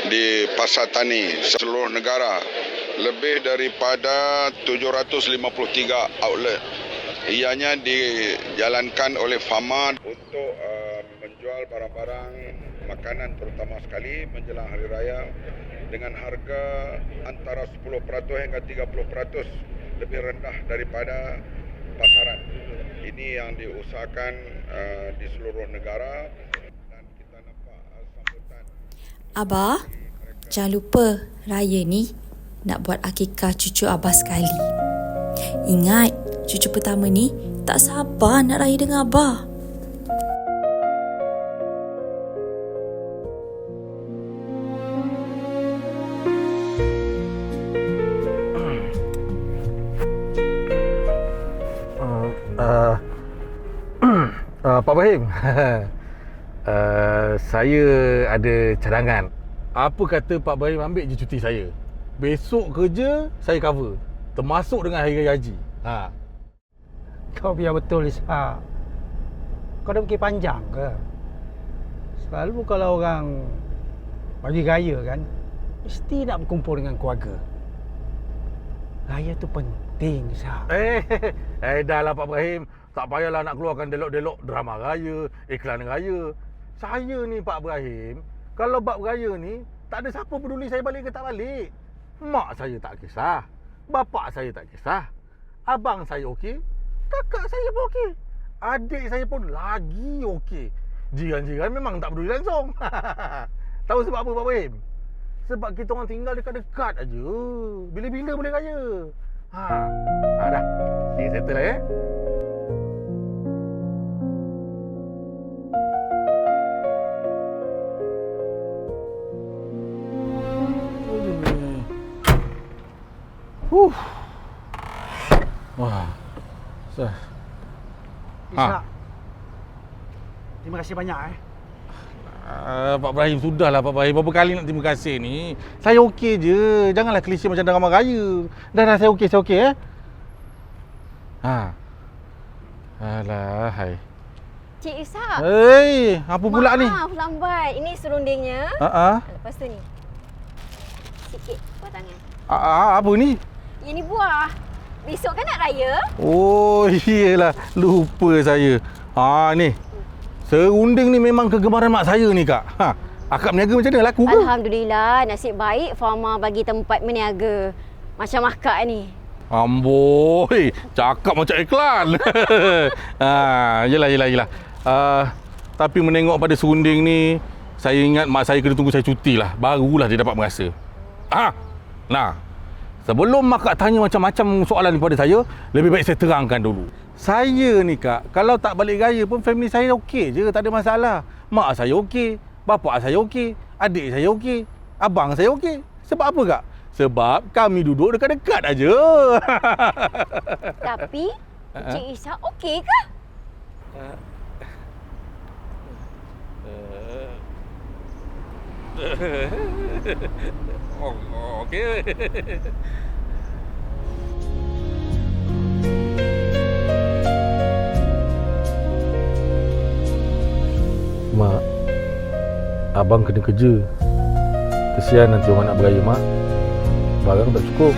di pasar tani seluruh negara. Lebih daripada 753 outlet. Ianya dijalankan oleh Fama untuk menjual barang-barang makanan terutama sekali menjelang Hari Raya dengan harga antara 10% hingga 30% lebih rendah daripada pasaran. Ini yang diusahakan di seluruh negara dan kita nampak sambutan. Abah, jangan lupa raya ni nak buat akikah cucu Abah sekali. Ingat, cucu pertama ni tak sabar nak raya dengan Abah. Pak Bahim, saya ada cadangan. Apa kata Pak Bahim ambil je cuti saya? Besok kerja saya cover, termasuk dengan hari raya haji. Kau biar betul, Ishak. Kau dah fikir panjang ke? Selalu kalau orang bagi raya kan, mesti nak berkumpul dengan keluarga. Raya tu penting, Ishak. Dah lah Pak Bahim. Tak payahlah nak keluarkan delok-delok drama raya, iklan raya. Saya ni Pak Ibrahim, kalau bab raya ni, tak ada siapa peduli saya balik ke tak balik. Mak saya tak kisah, bapak saya tak kisah, abang saya okey, kakak saya pun okey, adik saya pun lagi okey. Jiran-jiran memang tak peduli langsung. Tahu sebab apa Pak Ibrahim? Sebab kita orang tinggal dekat-dekat aja. Bila-bila boleh raya. Dah. Okay, settle lah Wah. Ishak, terima kasih banyak Pak Ibrahim, sudahlah Pak Ibrahim. Berapa kali nak terima kasih ni? Saya okey je. Janganlah klise macam drama raya. Dah saya okey, Alah, hai. Cik Ishak. Apa pula ni? Maaf lambat. Ini serundingnya. Lepas tu ni. Sikit buat tangan. Apa ni? Ini buah. Besok kan nak raya? Oh, iyalah. Lupa saya. Ni. Serunding ni memang kegemaran mak saya ni, Kak. Akak berniaga macam mana? Laku ke? Alhamdulillah. Nasib baik Fama bagi tempat berniaga. Macam akak ni. Amboi, cakap macam iklan. Yelah. Tapi menengok pada serunding ni, saya ingat mak saya kena tunggu saya cuti lah. Barulah dia dapat merasa. Sebelum Kak tanya macam-macam soalan kepada saya, lebih baik saya terangkan dulu. Saya ni Kak, kalau tak balik raya pun family saya okey je, tak ada masalah. Mak saya okey, bapak saya okey, adik saya okey, abang saya okey. Sebab apa Kak? Sebab kami duduk dekat-dekat aja. Tapi, Cik Ishak okey ke? Okey. Mak, abang kena kerja. Kesian nanti orang nak beraya, Mak. Barang tak cukup.